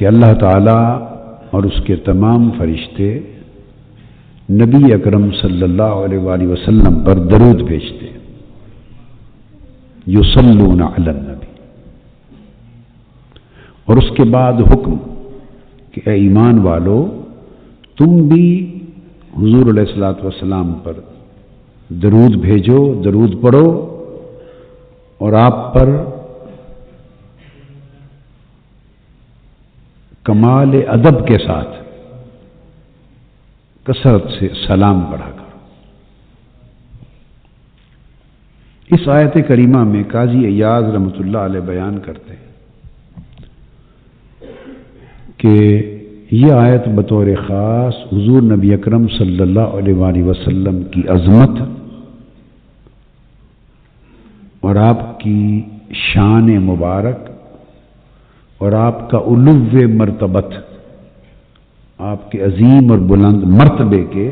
کہ اللہ تعالیٰ اور اس کے تمام فرشتے نبی اکرم صلی اللہ علیہ وآلہ وسلم پر درود بھیجتے، یصلون علی النبی، اور اس کے بعد حکم کہ اے ایمان والو تم بھی حضور علیہ الصلوۃ والسلام پر درود بھیجو، درود پڑھو، اور آپ پر کمال ادب کے ساتھ کثرت سے سلام پڑھا کرو۔ اس آیت کریمہ میں قاضی ایاز رحمۃ اللہ علیہ بیان کرتے ہیں کہ یہ آیت بطور خاص حضور نبی اکرم صلی اللہ علیہ وآلہ وسلم کی عظمت اور آپ کی شان مبارک اور آپ کا علو مرتبت، آپ کے عظیم اور بلند مرتبے کے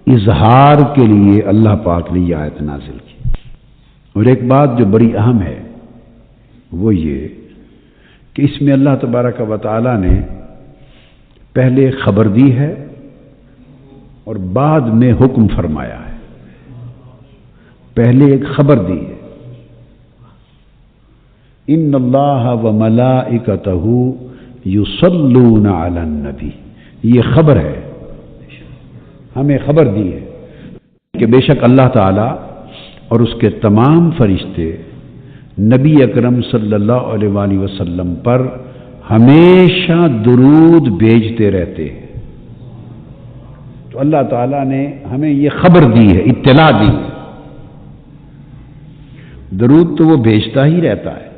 اظہار کے لیے اللہ پاک نے یہ آیت نازل کی۔ اور ایک بات جو بڑی اہم ہے وہ یہ کہ اس میں اللہ تبارک و تعالی نے پہلے خبر دی ہے اور بعد میں حکم فرمایا ہے۔ پہلے ایک خبر دی ہے، ان اللہ و ملائکتہ یصلون علی النبی، یہ خبر ہے، ہمیں خبر دی ہے کہ بے شک اللہ تعالی اور اس کے تمام فرشتے نبی اکرم صلی اللہ علیہ وآلہ وسلم پر ہمیشہ درود بھیجتے رہتے ہیں۔ تو اللہ تعالیٰ نے ہمیں یہ خبر دی ہے، اطلاع دی ہے۔ درود تو وہ بھیجتا ہی رہتا ہے،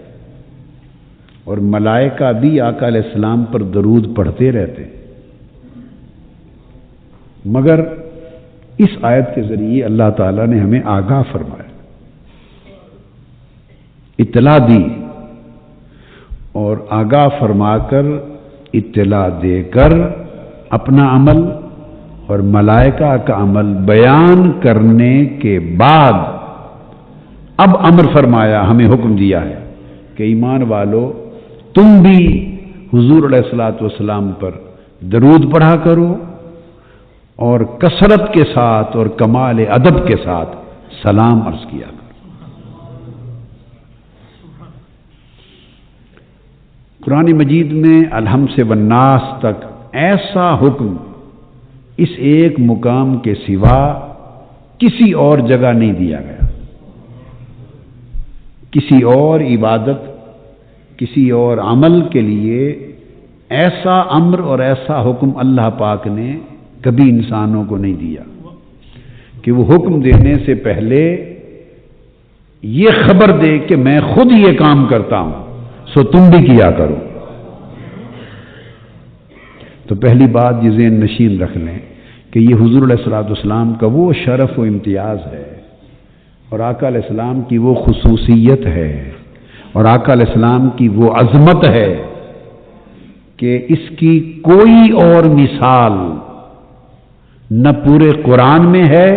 اور ملائکہ بھی آقا علیہ السلام پر درود پڑھتے رہتے ہیں، مگر اس آیت کے ذریعے اللہ تعالیٰ نے ہمیں آگاہ فرمایا، اطلاع دی، اور آگاہ فرما کر اطلاع دے کر اپنا عمل اور ملائکہ کا عمل بیان کرنے کے بعد اب امر فرمایا، ہمیں حکم دیا ہے کہ ایمان والو تم بھی حضور علیہ الصلوۃ والسلام پر درود پڑھا کرو اور کثرت کے ساتھ اور کمال ادب کے ساتھ سلام عرض کیا کرو۔ قرآن مجید میں الحم سے والناس تک ایسا حکم اس ایک مقام کے سوا کسی اور جگہ نہیں دیا گیا۔ کسی اور عبادت، کسی اور عمل کے لیے ایسا امر اور ایسا حکم اللہ پاک نے کبھی انسانوں کو نہیں دیا کہ وہ حکم دینے سے پہلے یہ خبر دے کہ میں خود یہ کام کرتا ہوں سو تم بھی کیا کرو۔ تو پہلی بات یہ ذہن نشین رکھ لیں کہ یہ حضور علیہ الصلوۃ والسلام کا وہ شرف و امتیاز ہے اور آقا علیہ السلام کی وہ خصوصیت ہے اور آقا علیہ السلام کی وہ عظمت ہے کہ اس کی کوئی اور مثال نہ پورے قرآن میں ہے،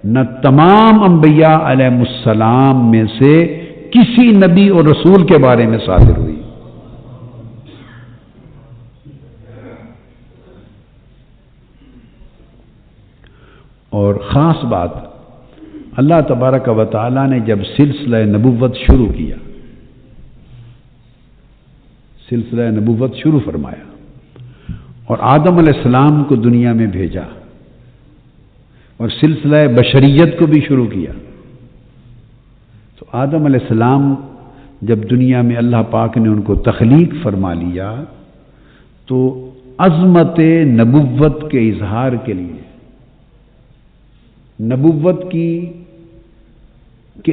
نہ تمام انبیاء علیہ السلام میں سے کسی نبی اور رسول کے بارے میں صادر ہوئی۔ اور خاص بات، اللہ تبارک و تعالی نے جب سلسلہ نبوت شروع کیا، سلسلہ نبوت شروع فرمایا اور آدم علیہ السلام کو دنیا میں بھیجا اور سلسلہ بشریت کو بھی شروع کیا، تو آدم علیہ السلام جب دنیا میں اللہ پاک نے ان کو تخلیق فرما لیا تو عظمت نبوت کے اظہار کے لیے، نبوت کے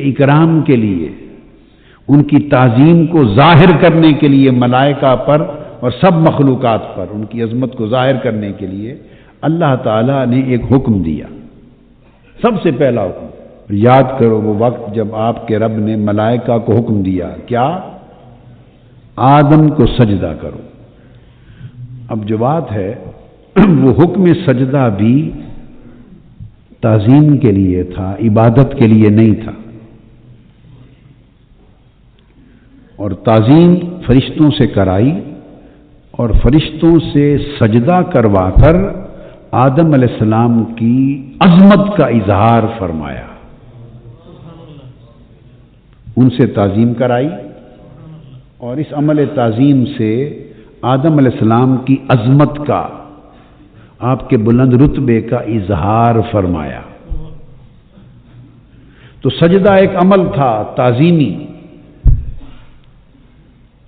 اکرام کے لیے، ان کی تعظیم کو ظاہر کرنے کے لیے ملائکہ پر اور سب مخلوقات پر ان کی عظمت کو ظاہر کرنے کے لیے اللہ تعالیٰ نے ایک حکم دیا۔ سب سے پہلا حکم، یاد کرو وہ وقت جب آپ کے رب نے ملائکہ کو حکم دیا، کیا؟ آدم کو سجدہ کرو۔ اب جو بات ہے وہ حکم سجدہ بھی تعظیم کے لیے تھا، عبادت کے لیے نہیں تھا، اور تعظیم فرشتوں سے کرائی اور فرشتوں سے سجدہ کروا کر آدم علیہ السلام کی عظمت کا اظہار فرمایا، ان سے تعظیم کرائی، اور اس عمل تعظیم سے آدم علیہ السلام کی عظمت کا، آپ کے بلند رتبے کا اظہار فرمایا۔ تو سجدہ ایک عمل تھا تعظیمی،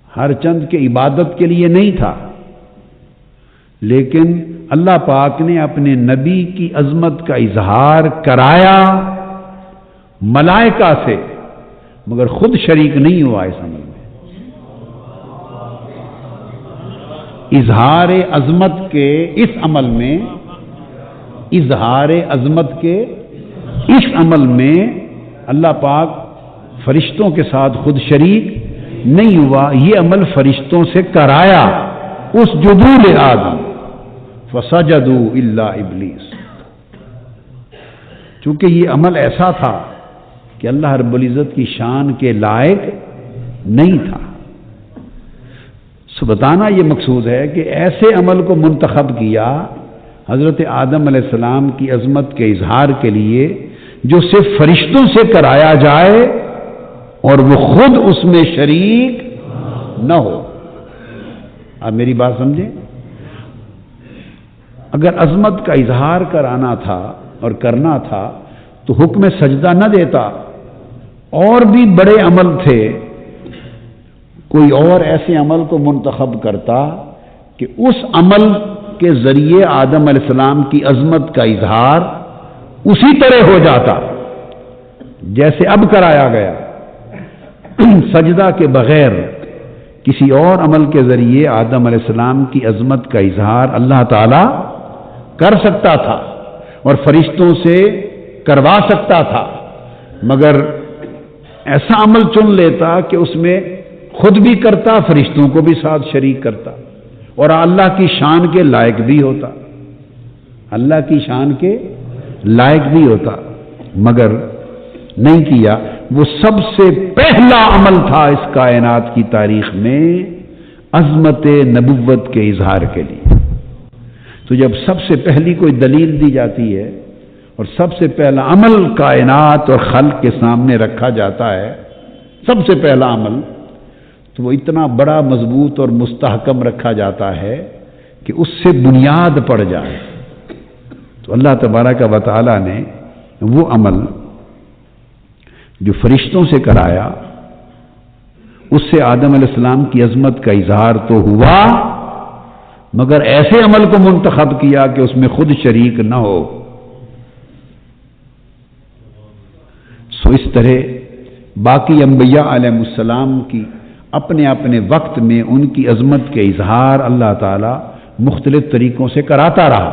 ہر چند کے عبادت کے لیے نہیں تھا، لیکن اللہ پاک نے اپنے نبی کی عظمت کا اظہار کرایا ملائکہ سے، مگر خود شریک نہیں ہوا اس عمل میں۔ اظہار عظمت کے اس عمل میں، اظہار عظمت کے اس عمل میں اللہ پاک فرشتوں کے ساتھ خود شریک نہیں ہوا، یہ عمل فرشتوں سے کرایا۔ اسجدوا لآدم فسجدوا الا ابلیس، چونکہ یہ عمل ایسا تھا کہ اللہ رب العزت کی شان کے لائق نہیں تھا۔ سو بتانا یہ مقصود ہے کہ ایسے عمل کو منتخب کیا حضرت آدم علیہ السلام کی عظمت کے اظہار کے لیے جو صرف فرشتوں سے کرایا جائے اور وہ خود اس میں شریک نہ ہو۔ آپ میری بات سمجھیں، اگر عظمت کا اظہار کرانا تھا اور کرنا تھا تو حکم سجدہ نہ دیتا، اور بھی بڑے عمل تھے، کوئی اور ایسے عمل کو منتخب کرتا کہ اس عمل کے ذریعے آدم علیہ السلام کی عظمت کا اظہار اسی طرح ہو جاتا جیسے اب کرایا گیا۔ سجدہ کے بغیر کسی اور عمل کے ذریعے آدم علیہ السلام کی عظمت کا اظہار اللہ تعالی کر سکتا تھا اور فرشتوں سے کروا سکتا تھا، مگر ایسا عمل چن لیتا کہ اس میں خود بھی کرتا، فرشتوں کو بھی ساتھ شریک کرتا، اور اللہ کی شان کے لائق بھی ہوتا، اللہ کی شان کے لائق بھی ہوتا، مگر نہیں کیا۔ وہ سب سے پہلا عمل تھا اس کائنات کی تاریخ میں عظمت نبوت کے اظہار کے لیے۔ تو جب سب سے پہلی کوئی دلیل دی جاتی ہے اور سب سے پہلا عمل کائنات اور خلق کے سامنے رکھا جاتا ہے، سب سے پہلا عمل، تو وہ اتنا بڑا مضبوط اور مستحکم رکھا جاتا ہے کہ اس سے بنیاد پڑ جائے۔ تو اللہ تبارک و تعالی نے وہ عمل جو فرشتوں سے کرایا، اس سے آدم علیہ السلام کی عظمت کا اظہار تو ہوا، مگر ایسے عمل کو منتخب کیا کہ اس میں خود شریک نہ ہو۔ سو اس طرح باقی انبیاء علیہ السلام کی اپنے اپنے وقت میں ان کی عظمت کے اظہار اللہ تعالی مختلف طریقوں سے کراتا رہا،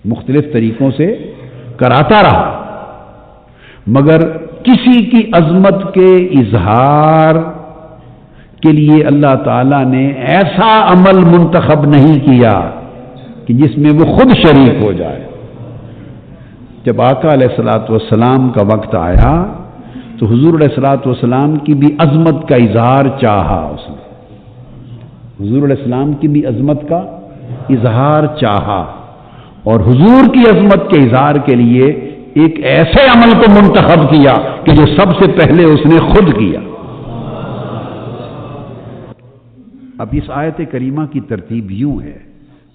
مختلف طریقوں سے کراتا رہا، مگر کسی کی عظمت کے اظہار کے لیے اللہ تعالی نے ایسا عمل منتخب نہیں کیا کہ جس میں وہ خود شریک ہو جائے۔ جب آقا علیہ الصلوۃ والسلام کا وقت آیا تو حضور علیہ الصلوۃ والسلام کی بھی عظمت کا اظہار چاہا، اس نے حضور علیہ السلام کی بھی عظمت کا اظہار چاہا، اور حضور کی عظمت کے اظہار کے لیے ایک ایسے عمل کو منتخب کیا کہ جو سب سے پہلے اس نے خود کیا۔ اب اس آیت کریمہ کی ترتیب یوں ہے،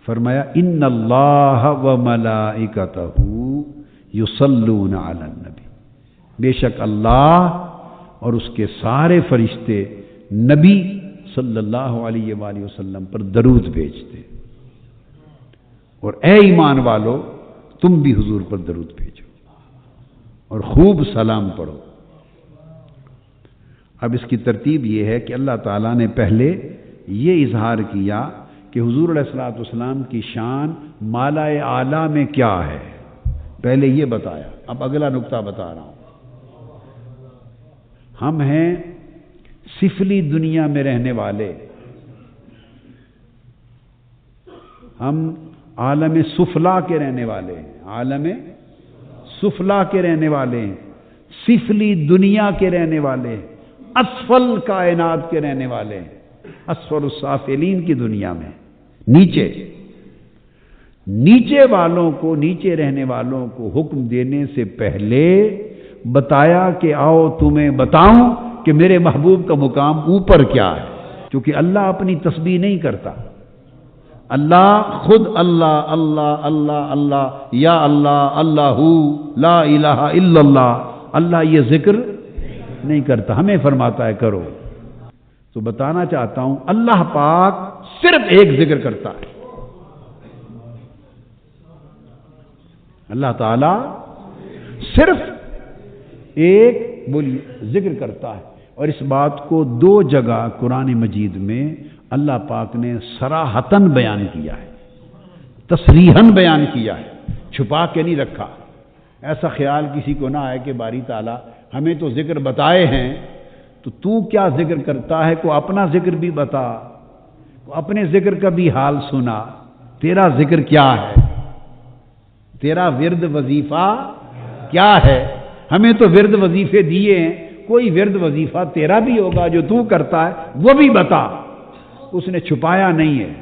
فرمایا ان اللہ و ملائکتہ یصلون علی النبی، بے شک اللہ اور اس کے سارے فرشتے نبی صلی اللہ علیہ وآلہ وسلم پر درود بھیجتے، اور اے ایمان والو تم بھی حضور پر درود بھیجو اور خوب سلام پڑھو۔ اب اس کی ترتیب یہ ہے کہ اللہ تعالیٰ نے پہلے یہ اظہار کیا کہ حضور علیہ الصلوۃ والسلام کی شان مالا اعلیٰ میں کیا ہے، پہلے یہ بتایا۔ اب اگلا نقطہ بتا رہا ہوں، ہم ہیں سفلی دنیا میں رہنے والے، ہم عالم سفلا کے رہنے والے ہیں، عالم سفلا کے رہنے والے ہیں، سفلی دنیا کے رہنے والے ہیں، اسفل کائنات کے رہنے والے ہیں۔ اسفل السافلین کی دنیا میں نیچے نیچے والوں کو، نیچے رہنے والوں کو حکم دینے سے پہلے بتایا کہ آؤ تمہیں بتاؤں کہ میرے محبوب کا مقام اوپر کیا ہے، کیونکہ اللہ اپنی تسبیح نہیں کرتا، اللہ خود اللہ اللہ اللہ اللہ یا اللہ اللہ لا الہ الا اللہ، اللہ یہ ذکر نہیں کرتا، ہمیں فرماتا ہے کرو۔ تو بتانا چاہتا ہوں اللہ پاک صرف ایک ذکر کرتا ہے، اللہ تعالی صرف ایک ذکر کرتا ہے، اور اس بات کو دو جگہ قرآن مجید میں اللہ پاک نے صراحتاً بیان کیا ہے، تصریحاً بیان کیا ہے، چھپا کے نہیں رکھا۔ ایسا خیال کسی کو نہ آئے کہ باری تعالیٰ ہمیں تو ذکر بتائے ہیں تو کیا ذکر کرتا ہے، کو اپنا ذکر بھی بتا، کو اپنے ذکر کا بھی حال سنا، تیرا ذکر کیا ہے، تیرا ورد وظیفہ کیا ہے؟ ہمیں تو ورد وظیفے دیے ہیں، کوئی ورد وظیفہ تیرا بھی ہوگا جو تو کرتا ہے وہ بھی بتا۔ اس نے چھپایا نہیں ہے،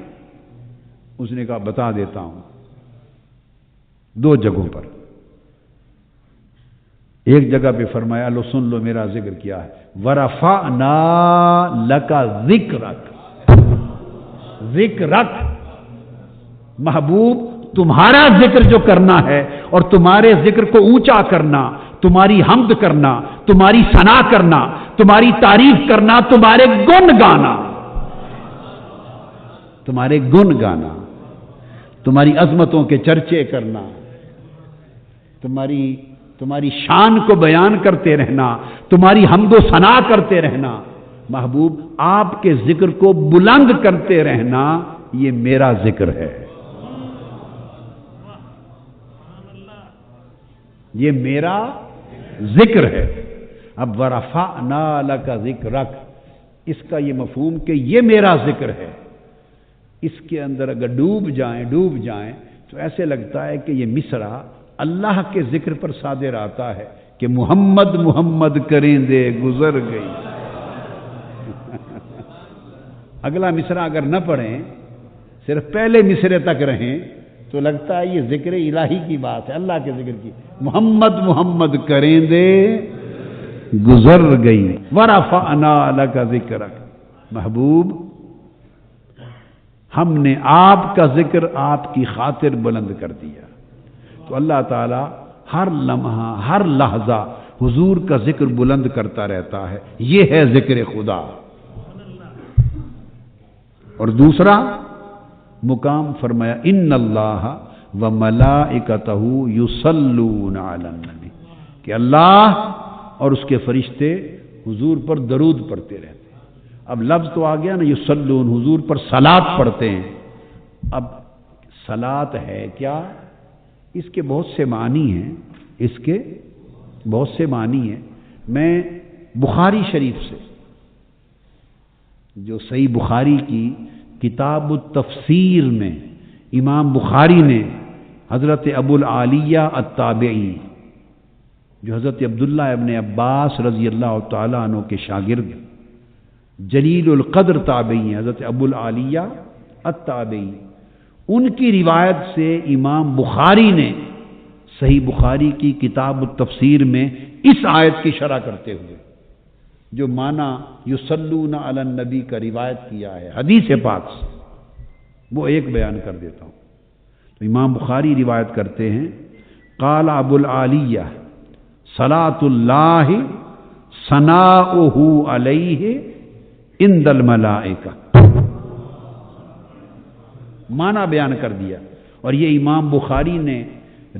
اس نے کہا بتا دیتا ہوں دو جگہوں پر۔ ایک جگہ پہ فرمایا لو سن لو میرا ذکر کیا ہے، وَرَفَعْنَا لَكَ ذِكْرَكَ، ذکرک، محبوب تمہارا ذکر جو کرنا ہے اور تمہارے ذکر کو اونچا کرنا، تمہاری حمد کرنا، تمہاری ثنا کرنا، تمہاری تعریف کرنا، تمہارے گن گانا، تمہارے گن گانا، تمہاری عظمتوں کے چرچے کرنا، تمہاری شان کو بیان کرتے رہنا، تمہاری حمد و ثنا کرتے رہنا، محبوب آپ کے ذکر کو بلند کرتے رہنا، یہ میرا ذکر ہے، یہ میرا ذکر ہے۔ اب وَرَفَعْنَا لَكَ ذِكْرَكَ، اس کا یہ مفہوم کہ یہ میرا ذکر ہے، اس کے اندر اگر ڈوب جائیں تو ایسے لگتا ہے کہ یہ مصرع اللہ کے ذکر پر صادر آتا ہے کہ محمد محمد کریں دے گزر گئی۔ اگلا مصرع اگر نہ پڑھیں، صرف پہلے مصرے تک رہیں تو لگتا ہے یہ ذکر الہی کی بات ہے، اللہ کے ذکر کی، محمد محمد کریں دے گزر گئی۔ وَرَفَعْنَا لَكَ ذِكْرَكَ، محبوب ہم نے آپ کا ذکر آپ کی خاطر بلند کر دیا۔ تو اللہ تعالی ہر لمحہ ہر لحظہ حضور کا ذکر بلند کرتا رہتا ہے، یہ ہے ذکر خدا۔ اور دوسرا مقام فرمایا ان اللہ وملائکتہ یصلون علی النبی، کہ اللہ اور اس کے فرشتے حضور پر درود پڑھتے رہتے ہیں۔ اب لفظ تو آ گیا نا یصلون، حضور پر صلاۃ پڑھتے ہیں۔ اب صلاۃ ہے کیا؟ اس کے بہت سے معنی ہیں، اس کے بہت سے معنی ہیں۔ میں بخاری شریف سے، جو صحیح بخاری کی کتاب التفسیر میں امام بخاری نے حضرت ابو العالیہ التابعی، جو حضرت عبداللہ ابن عباس رضی اللہ تعالیٰ عنہ کے شاگرد جلیل القدر تابعی ہیں، حضرت ابو العالیہ التابعی، ان کی روایت سے امام بخاری نے صحیح بخاری کی کتاب التفسیر میں اس آیت کی شرح کرتے ہوئے جو معنی یصلون علی النبی کا روایت کیا ہے حدیث پاک سے، وہ ایک بیان کر دیتا ہوں۔ تو امام بخاری روایت کرتے ہیں قال ابو العالیہ صلاۃ اللہ ثناؤہ علیہ عند الملائکہ، معنی بیان کر دیا، اور یہ امام بخاری نے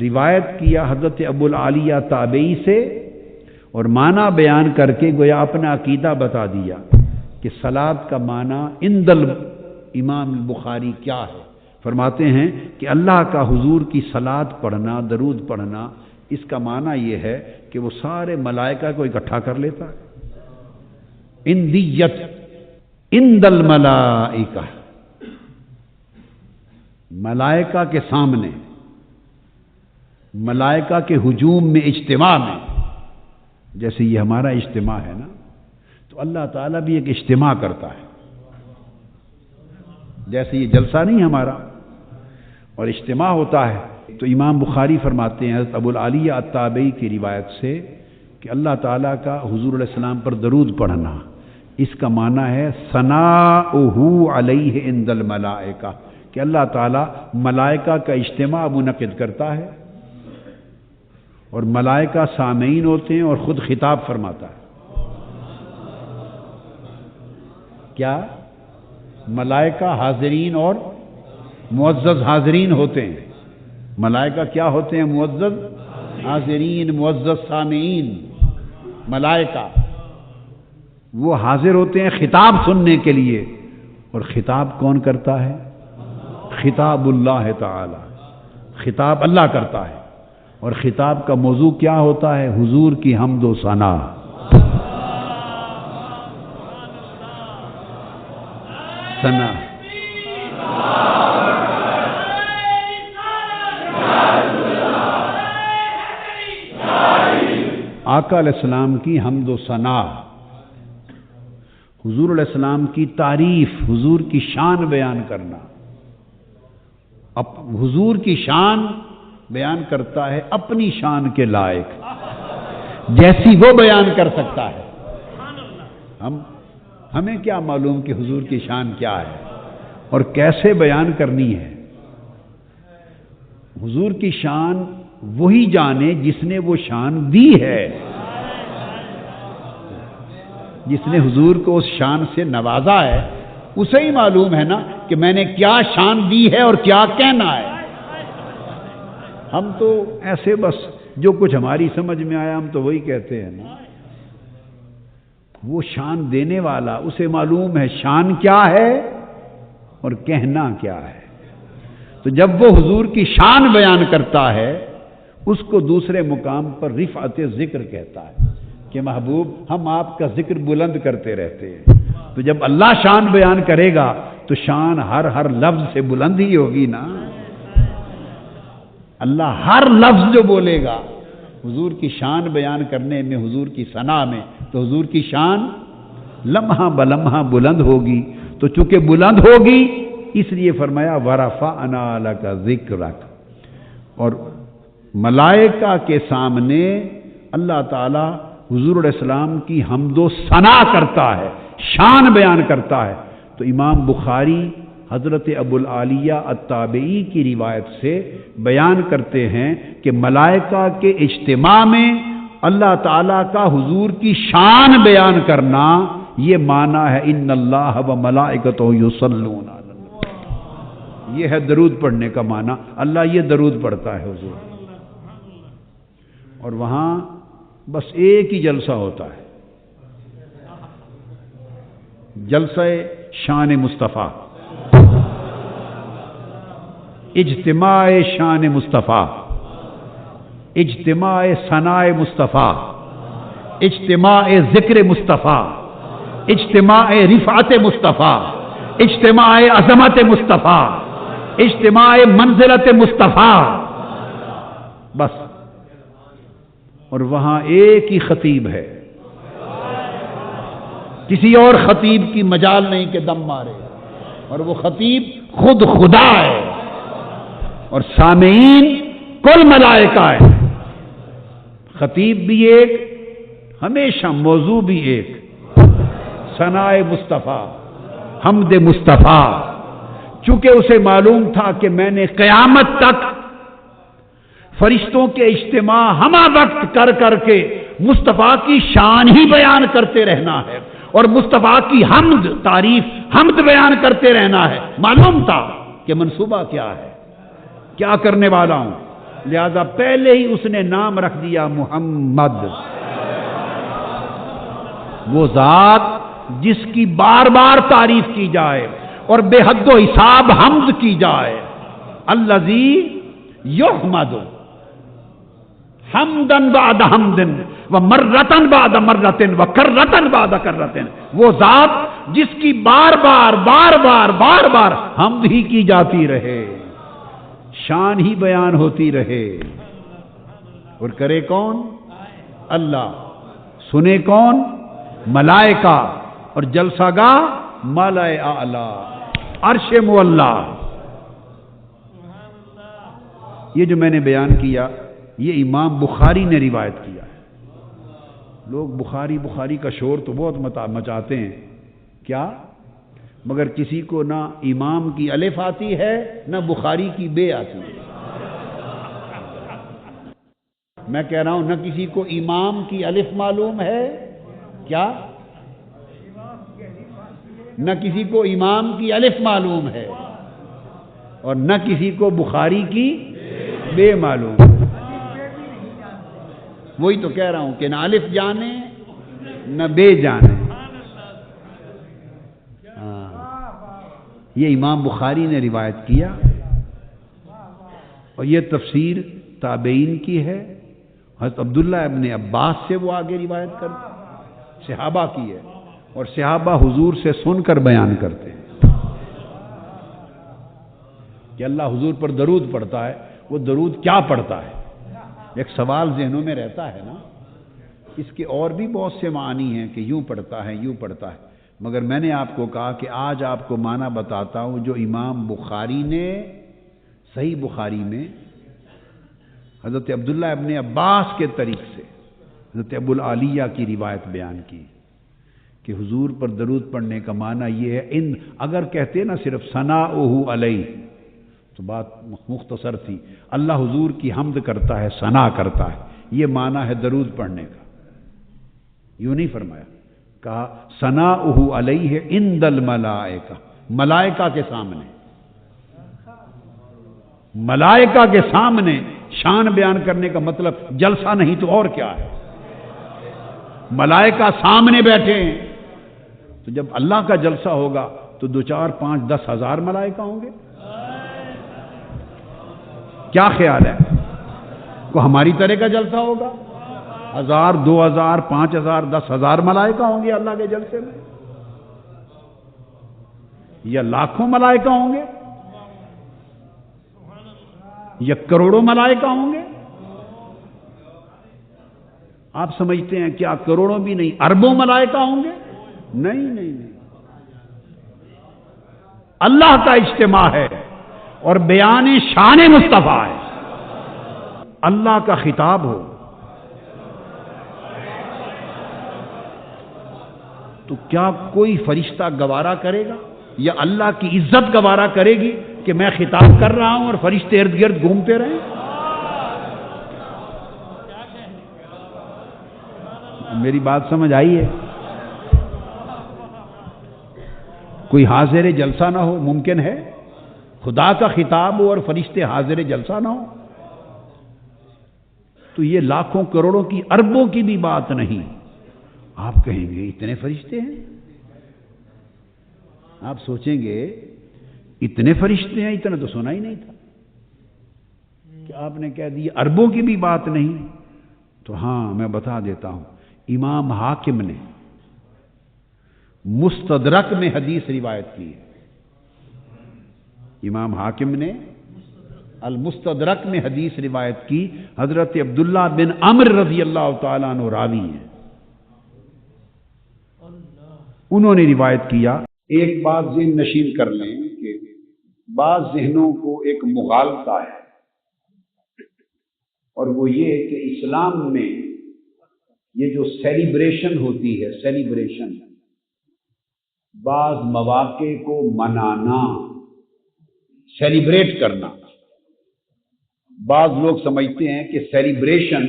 روایت کیا حضرت ابو العالیہ تابعی سے، اور معنی بیان کر کے گویا اپنا عقیدہ بتا دیا کہ صلاۃ کا معنی عند امام البخاری کیا ہے۔ فرماتے ہیں کہ اللہ کا حضور کی صلاۃ پڑھنا، درود پڑھنا، اس کا معنی یہ ہے کہ وہ سارے ملائکہ کو اکٹھا کر لیتا ہے۔ اندیت عند الملائکہ، ملائکہ کے سامنے، ملائکہ کے ہجوم میں، اجتماع میں، جیسے یہ ہمارا اجتماع ہے نا، تو اللہ تعالیٰ بھی ایک اجتماع کرتا ہے، جیسے یہ جلسہ نہیں ہمارا اور اجتماع ہوتا ہے، تو امام بخاری فرماتے ہیں حضرت ابو العالیہ التابعی کی روایت سے کہ اللہ تعالیٰ کا حضور علیہ السلام پر درود پڑھنا، اس کا معنی ہے ثناؤہ علیہ عند الملائکہ، کہ اللہ تعالیٰ ملائکہ کا اجتماع منعقد کرتا ہے اور ملائکہ سامعین ہوتے ہیں اور خود خطاب فرماتا ہے۔ کیا؟ ملائکہ حاضرین اور معزز حاضرین ہوتے ہیں۔ ملائکہ کیا ہوتے ہیں؟ معزز حاضرین، معزز سامعین۔ ملائکہ وہ حاضر ہوتے ہیں خطاب سننے کے لیے، اور خطاب کون کرتا ہے؟ خطاب اللہ تعالی، خطاب اللہ کرتا ہے، اور خطاب کا موضوع کیا ہوتا ہے؟ حضور کی حمد و ثنا۔ ثنا آقا علیہ السلام کی حمد و ثنا، حضور علیہ السلام کی تعریف، حضور کی شان بیان کرنا۔ اب حضور کی شان بیان کرتا ہے اپنی شان کے لائق، جیسی وہ بیان کر سکتا ہے۔ ہمیں کیا معلوم کہ حضور کی شان کیا ہے اور کیسے بیان کرنی ہے؟ حضور کی شان وہی جانے جس نے وہ شان دی ہے، جس نے حضور کو اس شان سے نوازا ہے، اسے ہی معلوم ہے نا کہ میں نے کیا شان دی ہے اور کیا کہنا ہے۔ ہم تو ایسے بس جو کچھ ہماری سمجھ میں آیا ہم تو وہی کہتے ہیں نا۔ وہ شان دینے والا، اسے معلوم ہے شان کیا ہے اور کہنا کیا ہے۔ تو جب وہ حضور کی شان بیان کرتا ہے، اس کو دوسرے مقام پر رفعت ذکر کہتا ہے کہ محبوب ہم آپ کا ذکر بلند کرتے رہتے ہیں۔ تو جب اللہ شان بیان کرے گا تو شان ہر لفظ سے بلند ہی ہوگی نا۔ اللہ ہر لفظ جو بولے گا حضور کی شان بیان کرنے میں، حضور کی ثنا میں، تو حضور کی شان لمحہ بلمحہ بلند ہوگی۔ تو چونکہ بلند ہوگی اس لیے فرمایا وَرَفَعْنَا لَكَ ذِكْرَكَ، اور ملائکہ کے سامنے اللہ تعالی حضور علیہ السلام کی حمد و ثنا کرتا ہے، شان بیان کرتا ہے۔ تو امام بخاری حضرت ابو العالیہ التابعی کی روایت سے بیان کرتے ہیں کہ ملائکہ کے اجتماع میں اللہ تعالیٰ کا حضور کی شان بیان کرنا، یہ معنی ہے ان اللہ و ملائکتہ یصلون علی النبی، یہ ہے درود پڑھنے کا معنی۔ اللہ یہ درود پڑھتا ہے حضور، اور وہاں بس ایک ہی جلسہ ہوتا ہے، جلسہ شان مصطفیٰ، اجتماع شان مصطفیٰ، اجتماع ثناء مصطفیٰ، اجتماع ذکر مصطفیٰ، اجتماع رفعت مصطفیٰ، اجتماع عظمت مصطفیٰ، اجتماع منزلت مصطفیٰ، بس۔ اور وہاں ایک ہی خطیب ہے، کسی اور خطیب کی مجال نہیں کہ دم مارے، اور وہ خطیب خود خدا ہے، اور سامعین کل ملائکہ ہے۔ خطیب بھی ایک، ہمیشہ موضوع بھی ایک، ثناء مصطفیٰ، حمد مصطفیٰ، چونکہ اسے معلوم تھا کہ میں نے قیامت تک فرشتوں کے اجتماع ہمہ وقت کر کر کے مصطفیٰ کی شان ہی بیان کرتے رہنا ہے، اور مصطفیٰ کی حمد، تعریف، حمد بیان کرتے رہنا ہے۔ معلوم تھا کہ منصوبہ کیا ہے، کیا کرنے والا ہوں، لہذا پہلے ہی اس نے نام رکھ دیا محمد، وہ ذات جس کی بار بار تعریف کی جائے اور بے حد و حساب حمد کی جائے۔ الذی یحمد حمدن بعد حمدن و مرتن بعد مرتن و کرتن بعد کرتن، وہ ذات جس کی بار بار حمد ہی کی جاتی رہے، شان ہی بیان ہوتی رہے، اور کرے کون؟ اللہ، سنے کون؟ ملائکہ، اور جلسہ گاہ ملائے اعلیٰ۔ عرش معلا. یہ جو میں نے بیان کیا یہ امام بخاری نے روایت کیا ہے. لوگ بخاری بخاری کا شور تو بہت مچاتے ہیں کیا، مگر کسی کو نہ امام کی الف آتی ہے نہ بخاری کی بے آتی ہے. میں کہہ رہا ہوں نہ کسی کو امام کی الف معلوم ہے کیا، نہ کسی کو امام کی الف معلوم ہے اور نہ کسی کو بخاری کی بے معلوم. وہی تو کہہ رہا ہوں کہ نہ الف جانے نہ بے جانے. یہ امام بخاری نے روایت کیا اور یہ تفسیر تابعین کی ہے. حضرت عبداللہ ابن عباس سے وہ آگے روایت کرتے، صحابہ کی ہے، اور صحابہ حضور سے سن کر بیان کرتے ہیں کہ اللہ حضور پر درود پڑھتا ہے. وہ درود کیا پڑھتا ہے؟ ایک سوال ذہنوں میں رہتا ہے نا. اس کے اور بھی بہت سے معنی ہیں کہ یوں پڑھتا ہے یوں پڑھتا ہے، مگر میں نے آپ کو کہا کہ آج آپ کو معنی بتاتا ہوں جو امام بخاری نے صحیح بخاری میں حضرت عبداللہ ابن عباس کے طریق سے حضرت ابو العالیہ کی روایت بیان کی کہ حضور پر درود پڑھنے کا معنی یہ ہے. اگر کہتے نا صرف ثناؤہ علیہ تو بات مختصر تھی. اللہ حضور کی حمد کرتا ہے، ثنا کرتا ہے، یہ معنی ہے درود پڑھنے کا. یوں نہیں فرمایا، کہا ثناؤہ علیہ عند الملائکہ، ملائکہ کے سامنے. ملائکہ کے سامنے شان بیان کرنے کا مطلب جلسہ نہیں تو اور کیا ہے. ملائکہ سامنے بیٹھے ہیں تو جب اللہ کا جلسہ ہوگا تو 2 4 5 10 ہزار ملائکہ ہوں گے. کیا خیال ہے؟ کو ہماری طرح کا جلسہ ہوگا؟ 1000 2000 5000 10,000 ملائکہ ہوں گے اللہ کے جلسے میں، یا لاکھوں ملائکہ ہوں گے یا کروڑوں ملائکہ ہوں گے؟ آپ سمجھتے ہیں کیا کروڑوں بھی نہیں اربوں ملائکہ ہوں گے؟ نہیں نہیں نہیں. اللہ کا اجتماع ہے اور بیان شان مصطفیٰ ہے. اللہ کا خطاب ہو تو کیا کوئی فرشتہ گوارا کرے گا یا اللہ کی عزت گوارا کرے گی کہ میں خطاب کر رہا ہوں اور فرشتے ارد گرد گھومتے رہیں؟ میری بات سمجھ آئی ہے؟ کوئی حاضر جلسہ نہ ہو ممکن ہے؟ خدا کا خطاب ہو اور فرشتے حاضر جلسہ نہ ہو تو یہ لاکھوں کروڑوں کی اربوں کی بھی بات نہیں. آپ کہیں گے اتنے فرشتے ہیں؟ آپ سوچیں گے اتنے فرشتے ہیں، اتنا تو سنا ہی نہیں تھا کہ آپ نے کہہ دی اربوں کی بھی بات نہیں. تو ہاں میں بتا دیتا ہوں، امام حاکم نے مستدرک میں حدیث روایت کی ہے. امام حاکم نے المستدرک میں حدیث روایت کی. حضرت عبداللہ بن عمر رضی اللہ تعالیٰ عنہ راوی ہیں. انہوں نے روایت کیا. ایک بات ذہن نشین کر لیں کہ بعض ذہنوں کو ایک مغالطہ ہے، اور وہ یہ کہ اسلام میں یہ جو سیلیبریشن ہوتی ہے، سیلیبریشن بعض مواقع کو منانا، سیلیبریٹ کرنا، بعض لوگ سمجھتے ہیں کہ سیلیبریشن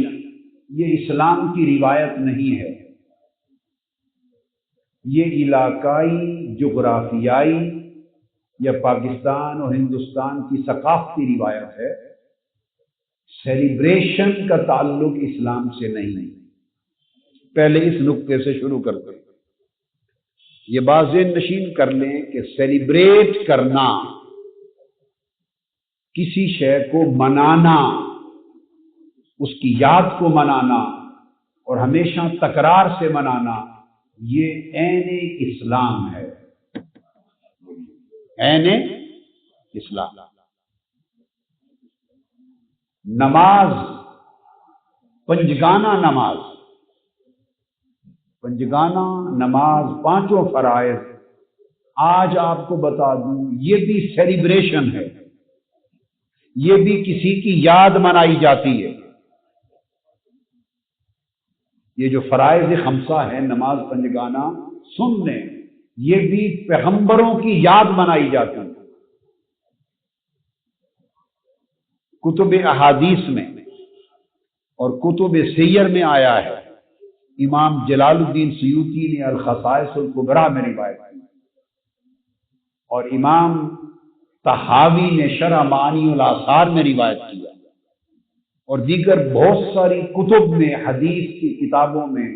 یہ اسلام کی روایت نہیں ہے، یہ علاقائی جغرافیائی یا پاکستان اور ہندوستان کی ثقافتی روایت ہے. سیلیبریشن کا تعلق اسلام سے نہیں. پہلے اس نقطے سے شروع کرتے ہیں. یہ بات ذہن نشین کر لیں کہ سیلیبریٹ کرنا، کسی شے کو منانا، اس کی یاد کو منانا اور ہمیشہ تکرار سے منانا، یہ عین اسلام ہے. عین اسلام. نماز، پنجگانہ نماز، پنجگانہ نماز، 5 فرائض آج آپ کو بتا دوں یہ بھی سیلیبریشن ہے، یہ بھی کسی کی یاد منائی جاتی ہے۔ یہ جو فرائض خمسہ ہے، نماز پنجگانہ، سن لیں، یہ بھی پیغمبروں کی یاد منائی جاتی ہے۔ کتب احادیث میں اور کتب سیر میں آیا ہے، امام جلال الدین سیوطی نے الخصائص الکبریٰ میں روایت کی، اور امام طحاوی نے شرح معانی الاثار میں روایت کیا، اور دیگر بہت ساری کتب میں، حدیث کی کتابوں میں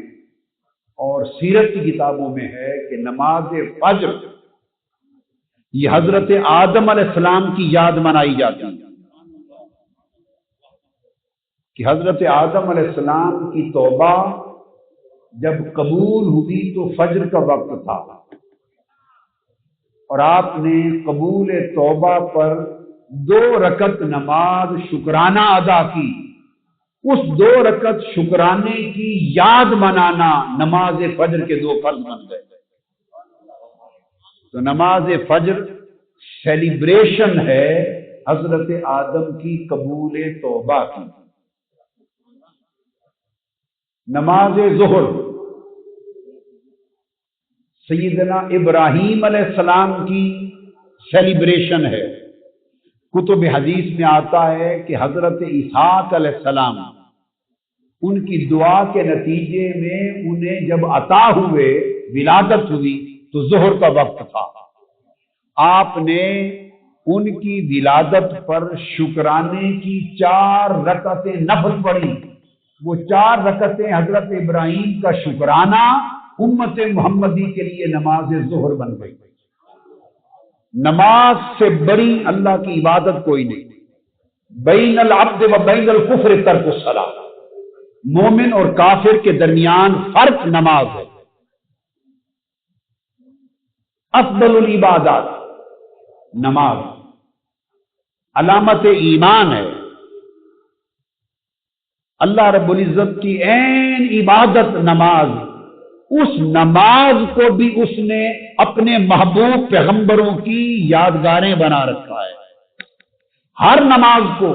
اور سیرت کی کتابوں میں ہے کہ نماز فجر یہ حضرت آدم علیہ السلام کی یاد منائی جاتی ہے، کہ حضرت آدم علیہ السلام کی توبہ جب قبول ہوئی تو فجر کا وقت تھا، اور آپ نے قبول توبہ پر 2 رکعت نماز شکرانہ ادا کی۔ اس 2 رکعت شکرانے کی یاد منانا نماز فجر کے 2 فرض بن گئے۔ تو نماز فجر سیلیبریشن ہے حضرت آدم کی قبول توبہ کی۔ نماز ظہر سیدنا ابراہیم علیہ السلام کی سیلیبریشن ہے۔ کتب حدیث میں آتا ہے کہ حضرت اسحاق علیہ السلام ان کی دعا کے نتیجے میں انہیں جب عطا ہوئے، ولادت ہوئی، تو ظہر کا وقت تھا۔ آپ نے ان کی ولادت پر شکرانے کی 4 رکعتیں نفل پڑھی۔ وہ 4 رکعتیں حضرت ابراہیم کا شکرانہ امت محمدی کے لیے نماز ظہر بن گئی۔ نماز سے بڑی اللہ کی عبادت کوئی نہیں۔ بین العبد و بین الکفر ترک الصلاۃ، مومن اور کافر کے درمیان فرق نماز ہے۔ افضل العبادات نماز، علامت ایمان ہے۔ اللہ رب العزت کی عین عبادت نماز، اس نماز کو بھی اس نے اپنے محبوب پیغمبروں کی یادگاریں بنا رکھا ہے۔ ہر نماز کو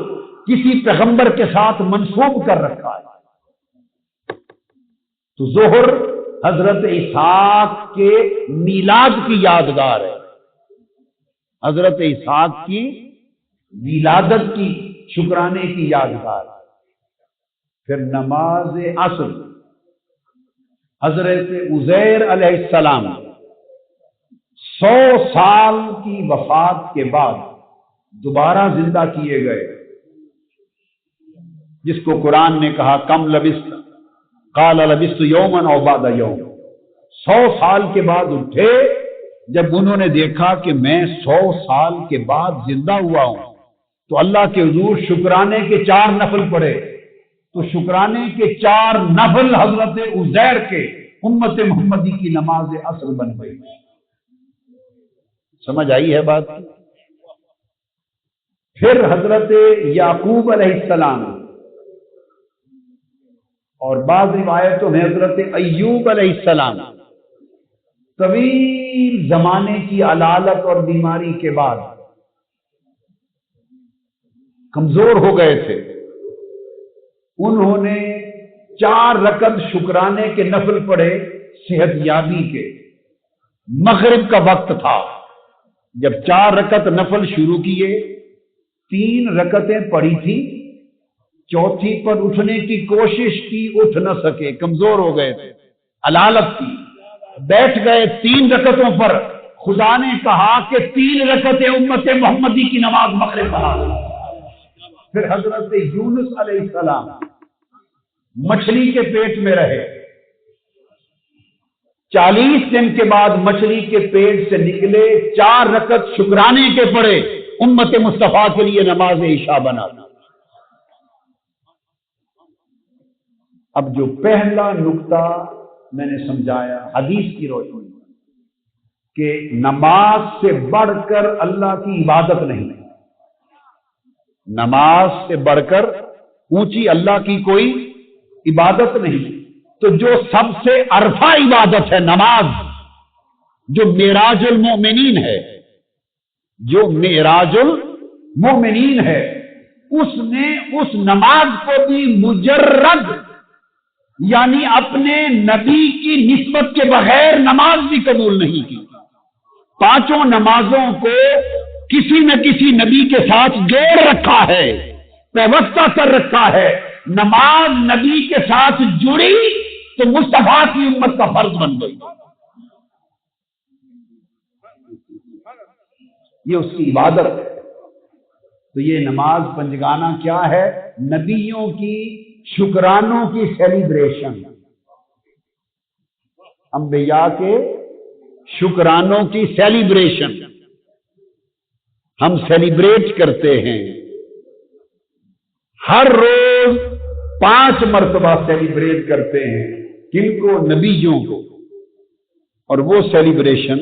کسی پیغمبر کے ساتھ منسوب کر رکھا ہے۔ تو ظہر حضرت اسحاق کے میلاد کی یادگار ہے، حضرت اسحاق کی ولادت کی شکرانے کی یادگار ہے۔ پھر نماز عصر، حضرت عزیر علیہ السلام 100 سال کی وفات کے بعد دوبارہ زندہ کیے گئے، جس کو قرآن نے کہا کم لبثت قال لبثت یوما او بعض یوم۔ 100 سال کے بعد اٹھے، جب انہوں نے دیکھا کہ میں 100 سال کے بعد زندہ ہوا ہوں، تو اللہ کے حضور شکرانے کے 4 نفل پڑھے۔ تو شکرانے کے 4 نفل حضرت عزیر کے امت محمدی کی نماز عصر بن گئی۔ سمجھ آئی ہے بات؟ پھر حضرت یعقوب علیہ السلام، اور بعض روایتوں میں حضرت ایوب علیہ السلام طویل زمانے کی علالت اور بیماری کے بعد کمزور ہو گئے تھے، انہوں نے 4 رکعت شکرانے کے نفل پڑھے صحت یابی کے۔ مغرب کا وقت تھا، جب 4 رکعت نفل شروع کیے، 3 رکعتیں پڑھی تھی، چوتھی پر اٹھنے کی کوشش کی، اٹھ نہ سکے، کمزور ہو گئے تھے، علالت تھی، بیٹھ گئے 3 رکعتوں پر۔ خدا نے کہا کہ 3 رکعتیں امت محمدی کی نماز مغرب بنا دو۔ پھر حضرت یونس علیہ السلام مچھلی کے پیٹ میں رہے، 40 دن کے بعد مچھلی کے پیٹ سے نکلے، 4 رکعت شکرانے کے پڑھے، امت مصطفیٰ کے لیے نماز عشاء بنا دی۔ اب جو پہلا نقطہ میں نے سمجھایا حدیث کی روشنی میں، کہ نماز سے بڑھ کر اللہ کی عبادت نہیں، نماز سے بڑھ کر اونچی اللہ کی کوئی عبادت نہیں، تو جو سب سے عرفہ عبادت ہے نماز، جو معراج المومنین ہے، جو معراج المومنین ہے، اس نے اس نماز کو بھی مجرد یعنی اپنے نبی کی نسبت کے بغیر نماز بھی قبول نہیں کی۔ پانچوں نمازوں کو کسی نہ کسی نبی کے ساتھ جوڑ رکھا ہے، پیوستہ کر رکھا ہے۔ نماز نبی کے ساتھ جڑی تو مصطفیٰ کی امت کا فرض بن گئی، یہ اس کی عبادت ہے۔ تو یہ نماز پنجگانہ کیا ہے؟ نبیوں کی شکرانوں کی سیلیبریشن، انبیاء کے شکرانوں کی سیلیبریشن ہم سیلیبریٹ کرتے ہیں۔ ہر روز 5 مرتبہ سیلیبریٹ کرتے ہیں، کن کو؟ نبیوں کو، اور وہ سیلیبریشن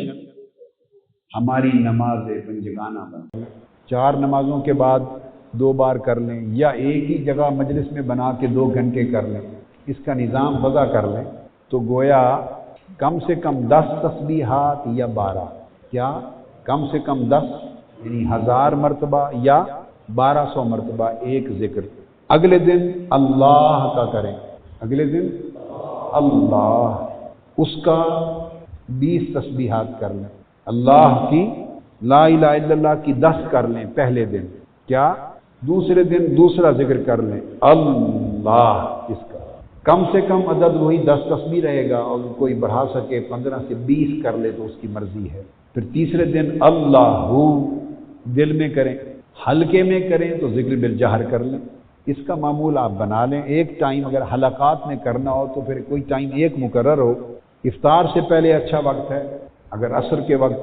ہماری نماز پنجگانہ بن۔ 4 نمازوں کے بعد 2 بار کر لیں، یا ایک ہی جگہ مجلس میں بنا کے 2 گھنٹے کر لیں، اس کا نظام وضع کر لیں، تو گویا کم سے کم 10 تسبیحات یا 12، کیا کم سے کم 10 یعنی 1000 مرتبہ یا 1200 مرتبہ ایک ذکر۔ اگلے دن اللہ کا کریں، اگلے دن اللہ، اس کا 20 تسبیحات کر لیں، اللہ کی لا الہ الا اللہ کی 10 کر لیں پہلے دن، کیا دوسرے دن دوسرا ذکر کر لیں اللہ، اس کا کم سے کم عدد وہی 10 تسبیح رہے گا، اور کوئی بڑھا سکے 15 سے 20 کر لے تو اس کی مرضی ہے۔ پھر تیسرے دن اللہ دل میں کریں، ہلکے میں کریں تو ذکر بالجہر کر لیں۔ اس کا معمول آپ بنا لیں، ایک ٹائم اگر حلقات میں کرنا ہو تو پھر کوئی ٹائم ایک مقرر ہو۔ افطار سے پہلے اچھا وقت ہے، اگر عصر کے وقت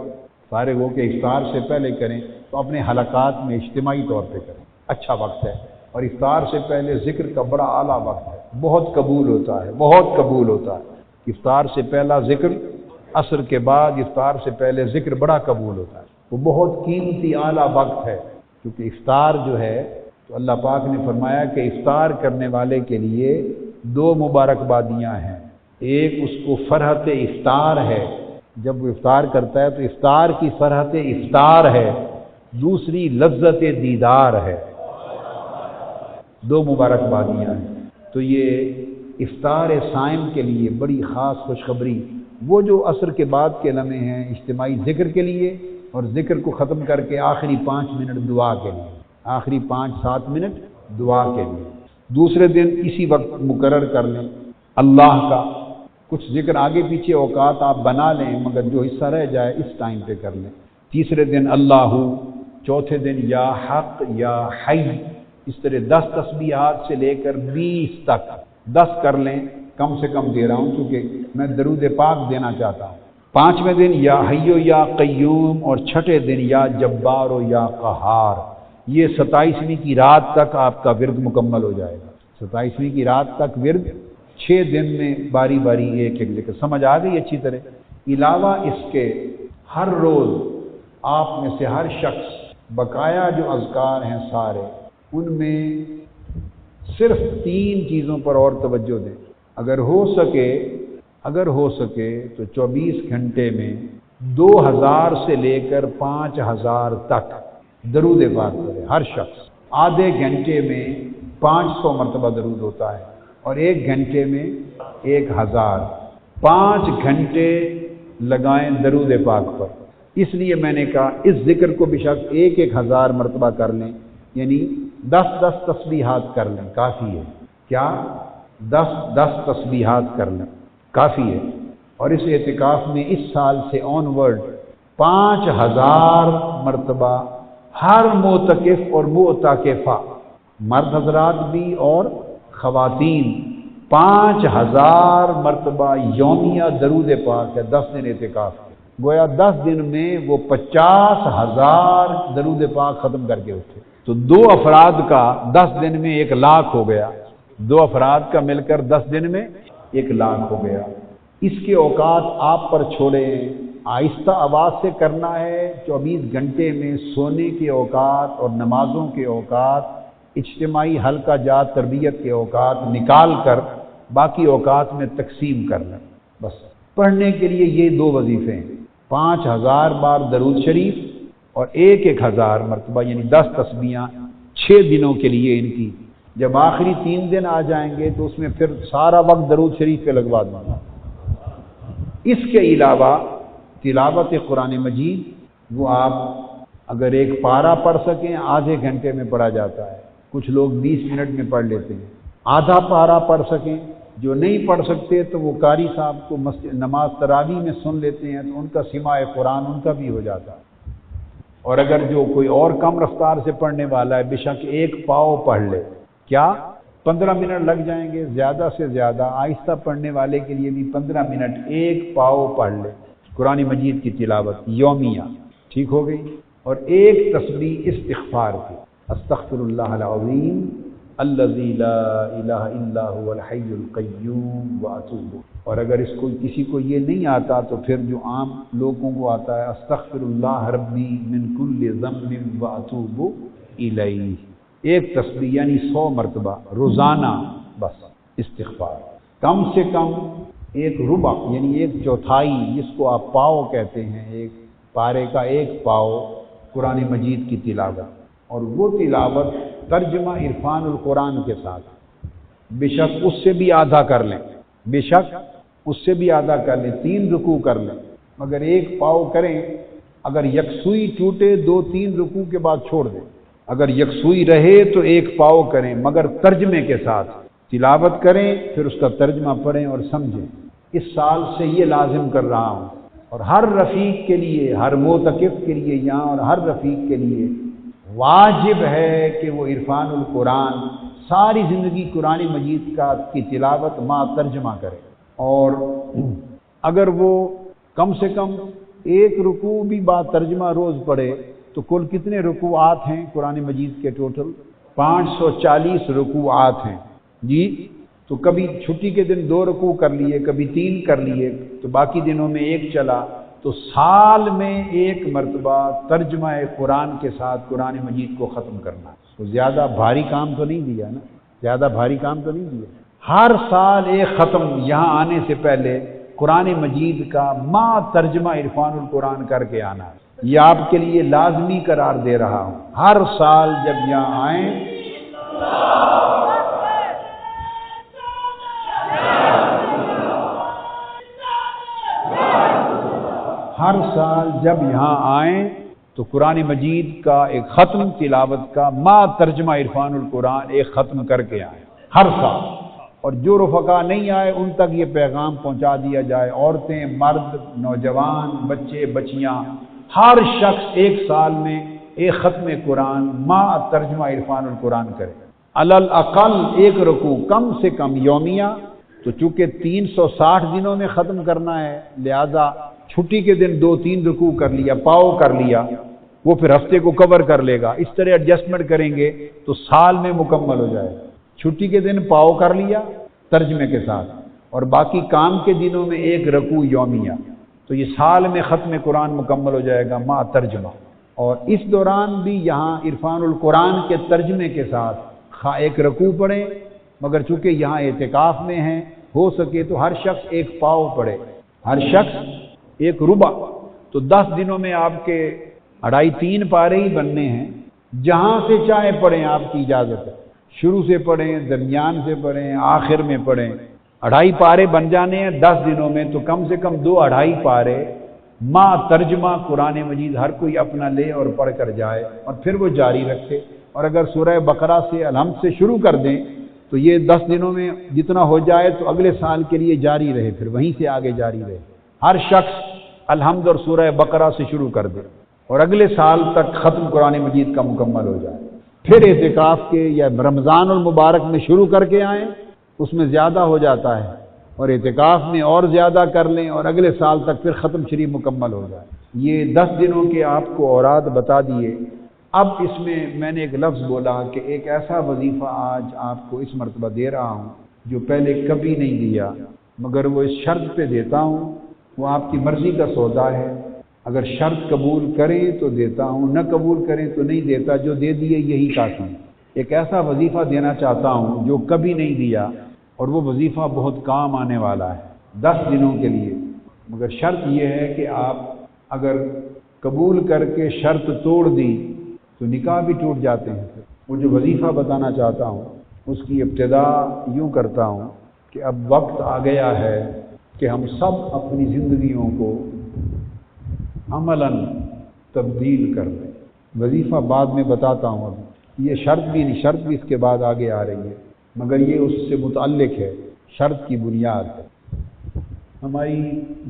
فارغ ہو کے افطار سے پہلے کریں تو اپنے حلقات میں اجتماعی طور پہ کریں، اچھا وقت ہے۔ اور افطار سے پہلے ذکر کا بڑا اعلیٰ وقت ہے، بہت قبول ہوتا ہے، بہت قبول ہوتا ہے۔ افطار سے پہلا ذکر، عصر کے بعد افطار سے پہلے ذکر بڑا قبول ہوتا ہے، وہ بہت قیمتی اعلیٰ وقت ہے، کیونکہ افطار جو ہے تو اللہ پاک نے فرمایا کہ افطار کرنے والے کے لیے 2 مبارکبادیاں ہیں، ایک اس کو فرحت افطار ہے، جب وہ افطار کرتا ہے تو افطار کی فرحت افطار ہے، دوسری لذت دیدار ہے، 2 مبارکبادیاں ہیں۔ تو یہ افطار صائم کے لیے بڑی خاص خوشخبری، وہ جو عصر کے بعد کے لمحے ہیں اجتماعی ذکر کے لیے، اور ذکر کو ختم کر کے آخری 5 منٹ دعا کے لیے، آخری 5-7 منٹ دعا کے لیے۔ دوسرے دن اسی وقت مقرر کر لیں اللہ کا، کچھ ذکر آگے پیچھے اوقات آپ بنا لیں، مگر جو حصہ رہ جائے اس ٹائم پہ کر لیں۔ تیسرے دن اللہ، چوتھے دن یا حق یا حی، اس طرح 10 تسبیحات سے لے کر 20 تک 10 کر لیں، کم سے کم دے رہا ہوں کیونکہ میں درود پاک دینا چاہتا ہوں۔ 5ویں دن یا حی یا قیوم، اور 6ٹھے دن یا جبار یا قہار۔ یہ 27ویں کی رات تک آپ کا ورد مکمل ہو جائے گا، 27ویں کی رات تک ورد، 6 دن میں باری باری ایک ایک ذکر۔ سمجھ آ گئی اچھی طرح؟ علاوہ اس کے ہر روز آپ میں سے ہر شخص بقایا جو اذکار ہیں سارے، ان میں صرف 3 چیزوں پر اور توجہ دیں۔ اگر ہو سکے تو 24 گھنٹے میں 2000 سے لے کر 5000 تک درود پاک کرے ہر شخص۔ آدھے گھنٹے میں 500 مرتبہ درود ہوتا ہے، اور 1 گھنٹے میں 1000۔ 5 گھنٹے لگائیں درود پاک پر۔ اس لیے میں نے کہا اس ذکر کو بے شک 1000 مرتبہ کر لیں، یعنی 10 تسبیحات کر لیں، کافی ہے۔ کیا 10 تسبیحات کر لیں کافی ہے۔ اور اس اعتکاف میں اس سال سے آن ورڈ 5000 مرتبہ ہر معتکف اور معتکفہ، مرد حضرات بھی اور خواتین، 5000 مرتبہ یومیہ درود پاک ہے 10 دن اعتکاف ہے۔ گویا 10 دن میں وہ 50000 درود پاک ختم کر کے اٹھے۔ تو 2 افراد کا 10 دن میں 1,00,000 ہو گیا، 2 افراد کا مل کر 10 دن میں 1,00,000 ہو گیا۔ اس کے اوقات آپ پر چھوڑے ہیں، آہستہ آواز سے کرنا ہے۔ 24 گھنٹے میں سونے کے اوقات اور نمازوں کے اوقات، اجتماعی حلقہ جات تربیت کے اوقات نکال کر باقی اوقات میں تقسیم کر لیں۔ بس پڑھنے کے لیے یہ 2 وظیفے ہیں، 5000 بار درود شریف اور 1000 مرتبہ، یعنی 10 تسبیحاں 6 دنوں کے لیے ان کی۔ جب آخری 3 دن آ جائیں گے تو اس میں پھر سارا وقت درود شریف پہ لگوا دوں گا۔ اس کے علاوہ تلاوت قرآن مجید، وہ آپ اگر ایک پارہ پڑھ سکیں آدھے گھنٹے میں پڑھا جاتا ہے، کچھ لوگ 20 منٹ میں پڑھ لیتے ہیں۔ آدھا پارہ پڑھ سکیں، جو نہیں پڑھ سکتے تو وہ قاری صاحب کو نماز تراویح میں سن لیتے ہیں تو ان کا سماع قرآن ان کا بھی ہو جاتا ہے۔ اور اگر جو کوئی اور کم رفتار سے پڑھنے والا ہے، بے شک ایک پاؤ پڑھ لے، کیا 15 منٹ لگ جائیں گے، زیادہ سے زیادہ آہستہ پڑھنے والے کے لیے بھی 15 منٹ ایک پاؤ پڑھ لے قرآن مجید کی تلاوت یومیہ، ٹھیک ہو گئی۔ اور ایک تسبیح استغفار کی، استغفر اللہ العظیم الذی لا الہ الا هو الحی القیوم واتوب۔ اور اگر اس کو کسی کو یہ نہیں آتا تو پھر جو عام لوگوں کو آتا ہے، استغفر اللہ ربی من کل ذنب واتوب الیہ، ایک تسبیح یعنی 100 مرتبہ روزانہ بس استغفار۔ کم سے کم ایک ربع یعنی 1/4 جس کو آپ پاؤ کہتے ہیں، ایک پارے کا ایک پاؤ قرآن مجید کی تلاوت، اور وہ تلاوت ترجمہ عرفان القرآن کے ساتھ، بے شک اس سے بھی آدھا کر لیں، بے شک اس سے بھی آدھا کر لیں، 3 رکوع کر لیں، مگر ایک پاؤ کریں۔ اگر یکسوئی ٹوٹے 2-3 رکوع کے بعد چھوڑ دیں، اگر یکسوئی رہے تو ایک پاؤ کریں مگر ترجمے کے ساتھ تلاوت کریں، پھر اس کا ترجمہ پڑھیں اور سمجھیں۔ اس سال سے یہ لازم کر رہا ہوں، اور ہر رفیق کے لیے، ہر معتکف کے لیے یہاں اور ہر رفیق کے لیے واجب ہے کہ وہ عرفان القرآن ساری زندگی قرآن مجید کی تلاوت ما ترجمہ کرے، اور اگر وہ کم سے کم 1 رکوع بھی با ترجمہ روز پڑھے تو کل کتنے رکوعات ہیں قرآن مجید کے؟ ٹوٹل 540 رکوعات ہیں جی۔ تو کبھی چھٹی کے دن 2 رکوع کر لیے، کبھی 3 کر لیے، تو باقی دنوں میں 1 چلا، تو سال میں 1 مرتبہ ترجمہ قرآن کے ساتھ قرآن مجید کو ختم کرنا۔ تو زیادہ بھاری کام تو نہیں دیا نا، زیادہ بھاری کام تو نہیں دیا۔ ہر سال ایک ختم یہاں آنے سے پہلے قرآن مجید کا ما ترجمہ عرفان القرآن کر کے آنا ہے، یہ آپ کے لیے لازمی قرار دے رہا ہوں۔ ہر سال جب یہاں آئیں، ہر سال جب یہاں آئیں تو قرآن مجید کا ایک ختم تلاوت کا ما ترجمہ عرفان القرآن ایک ختم کر کے آئیں ہر سال۔ اور جو رفقا نہیں آئے ان تک یہ پیغام پہنچا دیا جائے، عورتیں، مرد، نوجوان، بچے، بچیاں، ہر شخص 1 سال میں ایک ختم قرآن ما ترجمہ عرفان القرآن کرے، علل اقل 1 رکوع کم سے کم یومیہ۔ تو چونکہ 360 دنوں میں ختم کرنا ہے، لہذا چھٹی کے دن 2-3 رکوع کر لیا، پاؤ کر لیا، وہ پھر ہفتے کو کور کر لے گا۔ اس طرح ایڈجسٹمنٹ کریں گے تو سال میں مکمل ہو جائے گا۔ چھٹی کے دن پاؤ کر لیا ترجمے کے ساتھ، اور باقی کام کے دنوں میں 1 رکوع یومیہ، تو یہ سال میں ختم قرآن مکمل ہو جائے گا ما ترجمہ۔ اور اس دوران بھی یہاں عرفان القرآن کے ترجمے کے ساتھ 1 رکوع پڑھیں، مگر چونکہ یہاں اعتکاف میں ہیں، ہو سکے تو ہر شخص 1 پاؤ پڑھے، ہر شخص 1 ربع، تو 10 دنوں میں آپ کے 2.5-3 پارے ہی بننے ہیں۔ جہاں سے چاہے پڑھیں، آپ کی اجازت ہے، شروع سے پڑھیں، درمیان سے پڑھیں، آخر میں پڑھیں، 2.5 پارے بن جانے ہیں 10 دنوں میں، تو کم سے کم 2-2.5 پارے ما ترجمہ قرآن مجید ہر کوئی اپنا لے اور پڑھ کر جائے، اور پھر وہ جاری رکھے۔ اور اگر سورہ بقرہ سے الحمد سے شروع کر دیں تو یہ 10 دنوں میں جتنا ہو جائے تو اگلے سال کے لیے جاری رہے، پھر وہیں سے آگے جاری رہے۔ ہر شخص الحمد اور سورہ بقرہ سے شروع کر دے اور اگلے سال تک ختم قرآن مجید کا مکمل ہو جائے۔ پھر اعتکاف کے یا رمضان المبارک میں شروع کر کے آئیں، اس میں زیادہ ہو جاتا ہے، اور اعتکاف میں اور زیادہ کر لیں اور اگلے سال تک پھر ختم شریف مکمل ہو جائے۔ یہ 10 دنوں کے آپ کو اوراد بتا دیے۔ اب اس میں نے ایک لفظ بولا کہ ایک ایسا وظیفہ آج آپ کو اس مرتبہ دے رہا ہوں جو پہلے کبھی نہیں دیا، مگر وہ اس شرط پہ دیتا ہوں، وہ آپ کی مرضی کا سودا ہے، اگر شرط قبول کریں تو دیتا ہوں، نہ قبول کریں تو نہیں دیتا، جو دے دیے یہی کافی۔ ایک ایسا وظیفہ دینا چاہتا ہوں جو کبھی نہیں دیا، اور وہ وظیفہ بہت کام آنے والا ہے 10 دنوں کے لیے، مگر شرط یہ ہے کہ آپ اگر قبول کر کے شرط توڑ دی تو نکاح بھی ٹوٹ جاتے ہیں۔ وہ جو وظیفہ بتانا چاہتا ہوں اس کی ابتدا یوں کرتا ہوں کہ اب وقت آ گیا ہے کہ ہم سب اپنی زندگیوں کو عملاً تبدیل کر دیں۔ وظیفہ بعد میں بتاتا ہوں، اب یہ شرط بھی اس کے بعد آگے آ رہی ہے، مگر یہ اس سے متعلق ہے، شرط کی بنیاد ہے۔ ہماری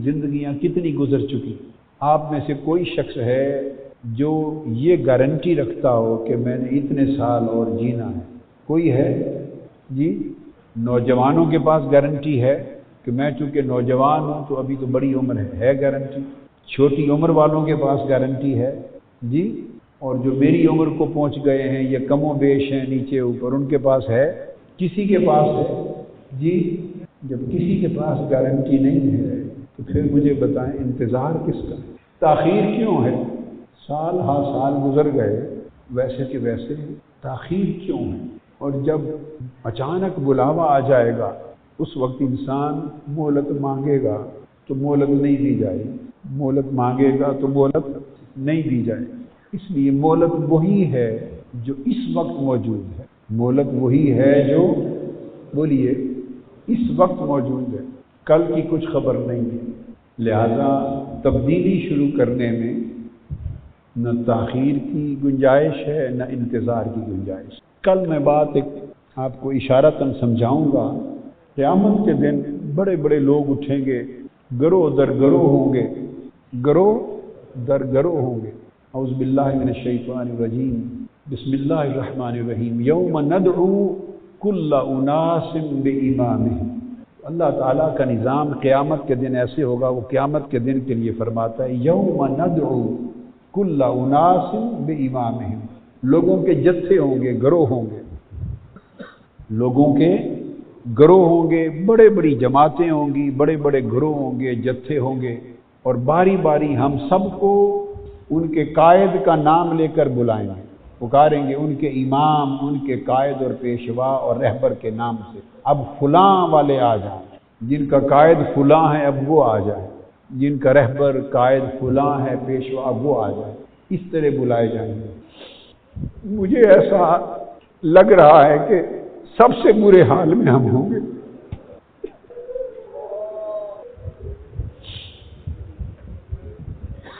زندگیاں کتنی گزر چکی، آپ میں سے کوئی شخص ہے جو یہ گارنٹی رکھتا ہو کہ میں نے اتنے سال اور جینا ہے؟ کوئی ہے جی؟ نوجوانوں کے پاس گارنٹی ہے کہ میں چونکہ نوجوان ہوں تو ابھی تو بڑی عمر ہے گارنٹی؟ چھوٹی عمر والوں کے پاس گارنٹی ہے جی؟ اور جو میری عمر کو پہنچ گئے ہیں یا کم و بیش ہیں نیچے اوپر، ان کے پاس ہے؟ کسی کے پاس ہے جی؟ جب کسی کے پاس گارنٹی نہیں ہے تو پھر مجھے بتائیں انتظار کس کا ہے؟ تاخیر کیوں ہے؟ سال ہا سال گزر گئے، ویسے کہ ویسے تاخیر کیوں ہے؟ اور جب اچانک بلاوا آ جائے گا اس وقت انسان مہلت مانگے گا تو مہلت نہیں دی جائے گی، مہلت مانگے گا تو مہلت نہیں دی جائے گی۔ اس لیے مہلت وہی ہے جو اس وقت موجود ہے، مہلت وہی ہے جو بولیے اس وقت موجود ہے، کل کی کچھ خبر نہیں ہے۔ لہذا تبدیلی شروع کرنے میں نہ تاخیر کی گنجائش ہے نہ انتظار کی گنجائش۔ کل میں بات ایک آپ کو اشارتاً سمجھاؤں گا۔ قیامت کے دن بڑے بڑے لوگ اٹھیں گے، گروہ در گروہ ہوں گے، گروہ در گروہ ہوں گے۔ اعوذ باللہ من الشیطان الرجیم، بسم اللہ الرحمن الرحیم۔ یوم ندعو کل اناس بامامہم۔ اللہ تعالیٰ کا نظام قیامت کے دن ایسے ہوگا، وہ قیامت کے دن کے لیے فرماتا ہے یوم ندعو کل اناس بامامہم۔ لوگوں کے جتھے ہوں گے، گروہ ہوں گے، لوگوں کے گروہ ہوں گے، بڑے بڑی جماعتیں ہوں گی، بڑے بڑے گروہ ہوں گے، جتھے ہوں گے، اور باری باری ہم سب کو ان کے قائد کا نام لے کر بلائیں گے، پکاریں گے ان کے امام، ان کے قائد اور پیشوا اور رہبر کے نام سے۔ اب فلاں والے آ جائیں، جن کا قائد فلاں ہے اب وہ آ جائیں، جن کا رہبر قائد فلاں ہے پیشوا اب وہ آ جائیں، اس طرح بلائے جائیں گے۔ مجھے ایسا لگ رہا ہے کہ سب سے برے حال میں ہم ہوں گے۔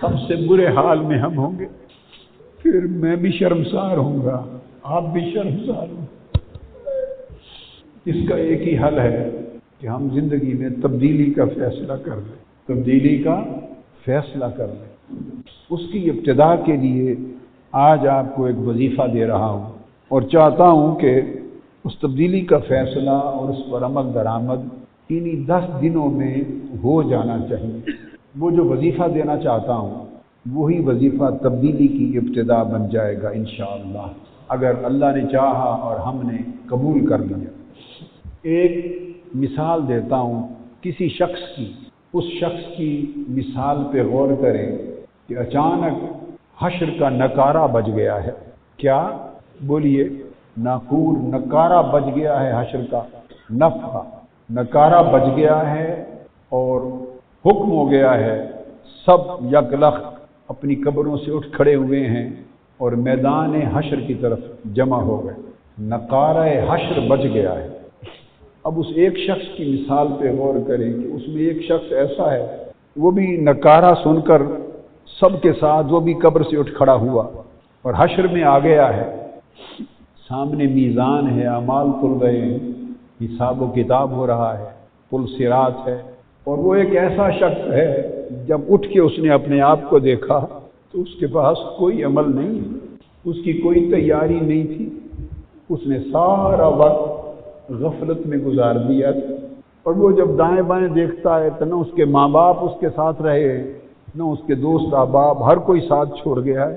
سب سے برے حال میں ہم ہوں گے، پھر میں بھی شرمسار ہوں گا، آپ بھی شرمسار ہوں۔ اس کا ایک ہی حل ہے کہ ہم زندگی میں تبدیلی کا فیصلہ کر لیں، تبدیلی کا فیصلہ کر لیں۔ اس کی ابتدا کے لیے آج آپ کو ایک وظیفہ دے رہا ہوں اور چاہتا ہوں کہ اس تبدیلی کا فیصلہ اور اس پر عمل درآمد انہی 10 دنوں میں ہو جانا چاہیے۔ وہ جو وظیفہ دینا چاہتا ہوں وہی وظیفہ تبدیلی کی ابتدا بن جائے گا انشاءاللہ، اگر اللہ نے چاہا اور ہم نے قبول کر لیا۔ ایک مثال دیتا ہوں کسی شخص کی، اس شخص کی مثال پہ غور کریں کہ اچانک حشر کا نکارہ بج گیا ہے۔ کیا بولیے؟ ناقور، نکارہ بج گیا ہے، حشر کا نفخہ، نکارہ بج گیا ہے اور حکم ہو گیا ہے، سب یک لخت اپنی قبروں سے اٹھ کھڑے ہوئے ہیں اور میدان حشر کی طرف جمع ہو گئے، نکارہ حشر بج گیا ہے۔ اب اس ایک شخص کی مثال پہ غور کریں کہ اس میں ایک شخص ایسا ہے وہ بھی نکارہ سن کر سب کے ساتھ وہ بھی قبر سے اٹھ کھڑا ہوا اور حشر میں آ گیا ہے، سامنے میزان ہے، اعمال تل رہے ہیں، حساب و کتاب ہو رہا ہے، پل صراط ہے، اور وہ ایک ایسا شخص ہے جب اٹھ کے اس نے اپنے آپ کو دیکھا تو اس کے پاس کوئی عمل نہیں ہے، اس کی کوئی تیاری نہیں تھی، اس نے سارا وقت غفلت میں گزار دیا تھا، اور وہ جب دائیں بائیں دیکھتا ہے تو نہ اس کے ماں باپ اس کے ساتھ رہے، نہ اس کے دوست احباب، ہر کوئی ساتھ چھوڑ گیا ہے،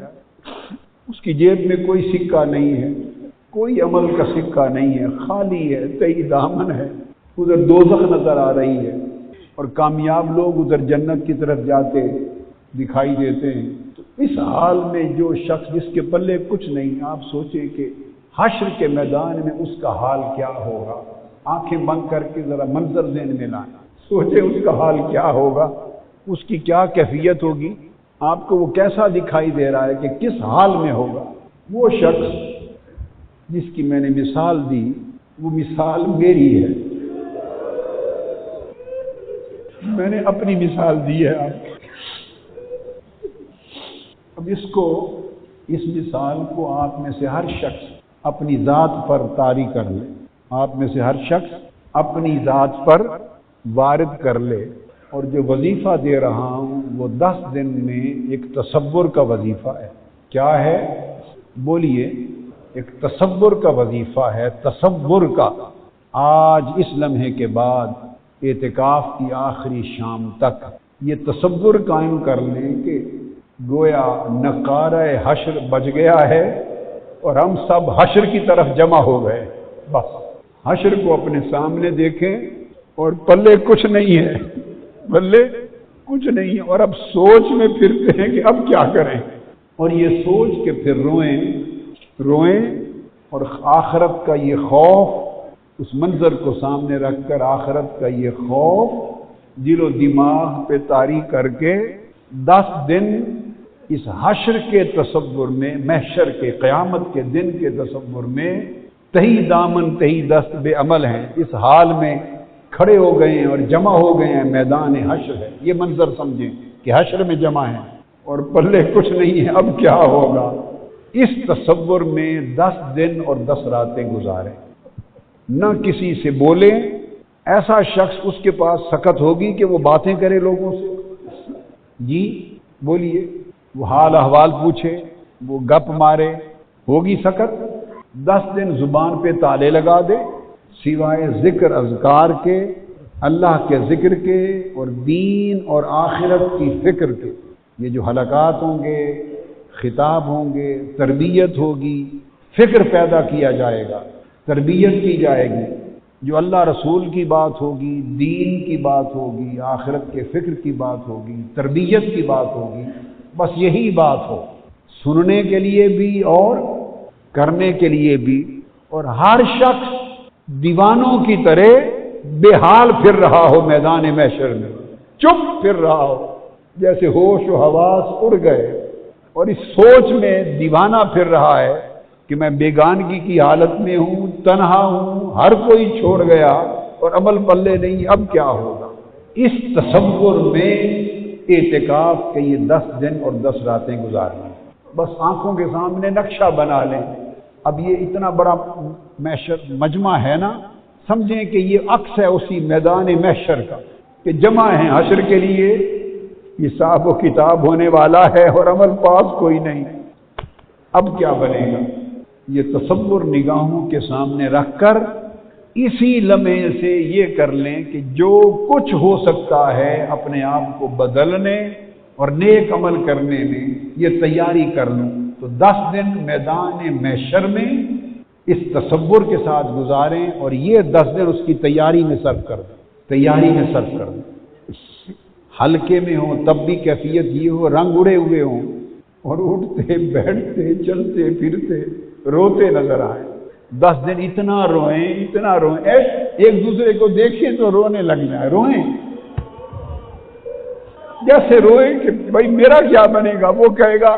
اس کی جیب میں کوئی سکہ نہیں ہے، کوئی عمل کا سکہ نہیں ہے، خالی ہے، تہی دامن ہے، ادھر دوزخ نظر آ رہی ہے اور کامیاب لوگ ادھر جنت کی طرف جاتے دکھائی دیتے ہیں۔ تو اس حال میں جو شخص جس کے پلے کچھ نہیں، آپ سوچیں کہ حشر کے میدان میں اس کا حال کیا ہوگا، آنکھیں بند کر کے ذرا منظر ذہن میں لائیں، سوچیں اس کا حال کیا ہوگا، اس کی کیا کیفیت ہوگی۔ آپ کو وہ کیسا دکھائی دے رہا ہے کہ کس حال میں ہوگا؟ وہ شخص جس کی میں نے مثال دی وہ مثال میری ہے، میں نے اپنی مثال دی ہے آپ کو۔ اب اس مثال کو آپ میں سے ہر شخص اپنی ذات پر طاری کر لے، آپ میں سے ہر شخص اپنی ذات پر وارد کر لے۔ اور جو وظیفہ دے رہا ہوں وہ 10 دن میں ایک تصور کا وظیفہ ہے۔ کیا ہے؟ بولیے۔ ایک تصور کا وظیفہ ہے، تصور کا۔ آج اس لمحے کے بعد اعتکاف کی آخری شام تک یہ تصور قائم کر لیں کہ گویا نقارہ حشر بج گیا ہے اور ہم سب حشر کی طرف جمع ہو گئے۔ بس حشر کو اپنے سامنے دیکھیں اور پلے کچھ نہیں ہے، پلے کچھ نہیں ہے، اور اب سوچ میں پھرتے ہیں کہ اب کیا کریں، اور یہ سوچ کے پھر روئیں اور آخرت کا یہ خوف، اس منظر کو سامنے رکھ کر آخرت کا یہ خوف دل و دماغ پہ طاری کر کے 10 دن اس حشر کے تصور میں، محشر کے، قیامت کے دن کے تصور میں تہی دامن تہی دست بے عمل ہیں، اس حال میں کھڑے ہو گئے ہیں اور جمع ہو گئے ہیں، میدان حشر ہے۔ یہ منظر سمجھیں کہ حشر میں جمع ہیں اور پلے کچھ نہیں ہے، اب کیا ہوگا؟ اس تصور میں 10 دن اور 10 راتیں گزاریں، نہ کسی سے بولیں۔ ایسا شخص اس کے پاس سکت ہوگی کہ وہ باتیں کرے لوگوں سے؟ جی بولیے۔ وہ حال احوال پوچھے، وہ گپ مارے، ہوگی سکت؟ 10 دن زبان پہ تالے لگا دے، سوائے ذکر اذکار کے، اللہ کے ذکر کے اور دین اور آخرت کی فکر کے۔ یہ جو حلقات ہوں گے، خطاب ہوں گے، تربیت ہوگی، فکر پیدا کیا جائے گا، تربیت کی جائے گی، جو اللہ رسول کی بات ہوگی، دین کی بات ہوگی، آخرت کے فکر کی بات ہوگی، تربیت کی بات ہوگی، بس یہی بات ہو، سننے کے لیے بھی اور کرنے کے لیے بھی۔ اور ہر شخص دیوانوں کی طرح بے حال پھر رہا ہو میدان محشر میں، چپ پھر رہا ہو، جیسے ہوش و حواس اڑ گئے، اور اس سوچ میں دیوانہ پھر رہا ہے کہ میں بیگانگی کی حالت میں ہوں، تنہا ہوں، ہر کوئی چھوڑ گیا اور عمل پلے نہیں، اب کیا ہوگا؟ اس تصور میں اعتکاف کے یہ 10 دن اور 10 راتیں گزارنی، بس آنکھوں کے سامنے نقشہ بنا لیں۔ اب یہ اتنا بڑا محشر مجمع ہے نا، سمجھیں کہ یہ عکس ہے اسی میدان محشر کا کہ جمع ہیں حشر کے لیے، حساب و کتاب ہونے والا ہے اور عمل پاس کوئی نہیں۔ اب کیا بنے گا؟ یہ تصور نگاہوں کے سامنے رکھ کر اسی لمحے سے یہ کر لیں کہ جو کچھ ہو سکتا ہے اپنے آپ کو بدلنے اور نیک عمل کرنے میں یہ تیاری کر لوں، تو 10 دن میدان محشر میں اس تصور کے ساتھ گزاریں اور یہ 10 دن اس کی تیاری میں صرف کر دیں، ہلکے میں ہوں تب بھی کیفیت یہ ہو، رنگ اڑے ہوئے ہوں اور اٹھتے بیٹھتے چلتے پھرتے روتے نظر آئے۔ 10 دن اتنا روئیں ایک دوسرے کو دیکھیں تو رونے لگ جائیں، روئیں جیسے روئیں کہ بھائی میرا کیا بنے گا، وہ کہے گا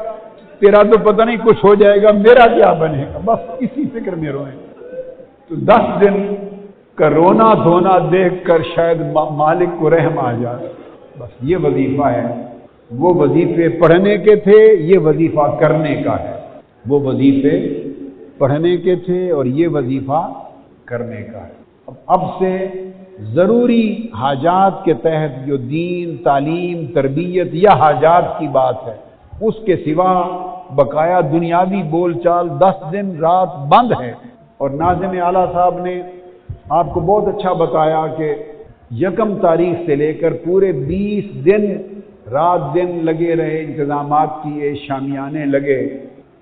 تیرا تو پتہ نہیں کچھ ہو جائے گا، میرا کیا بنے گا، بس اسی فکر میں روئیں۔ تو 10 دن کا رونا دھونا دیکھ کر شاید مالک کو رحم آ جائے۔ بس یہ وظیفہ ہے، وہ وظیفے پڑھنے کے تھے، یہ وظیفہ کرنے کا ہے، وہ وظیفے پڑھنے کے تھے اور یہ وظیفہ کرنے کا ہے۔ اب سے ضروری حاجات کے تحت جو دین، تعلیم، تربیت یا حاجات کی بات ہے، اس کے سوا بقایا دنیاوی بول چال 10 دن رات بند ہے۔ اور ناظم اعلیٰ صاحب نے آپ کو بہت اچھا بتایا کہ 1 تاریخ سے لے کر پورے 20 دن رات دن لگے رہے، انتظامات کیے، شامیانے لگے،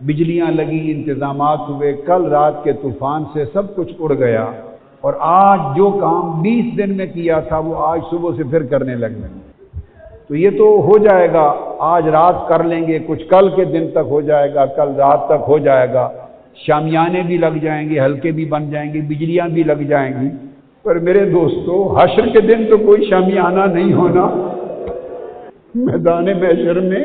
بجلیاں لگی، انتظامات ہوئے، کل رات کے طوفان سے سب کچھ اڑ گیا، اور آج جو کام 20 دن میں کیا تھا وہ آج صبح سے پھر کرنے لگ گئے۔ تو یہ تو ہو جائے گا، آج رات کر لیں گے، کچھ کل کے دن تک ہو جائے گا، کل رات تک ہو جائے گا، شامیانے بھی لگ جائیں گے، ہلکے بھی بن جائیں گے، بجلیاں بھی لگ جائیں گی، پر میرے دوستو حشر کے دن تو کوئی شامیانہ نہیں ہونا، میدان محشر میں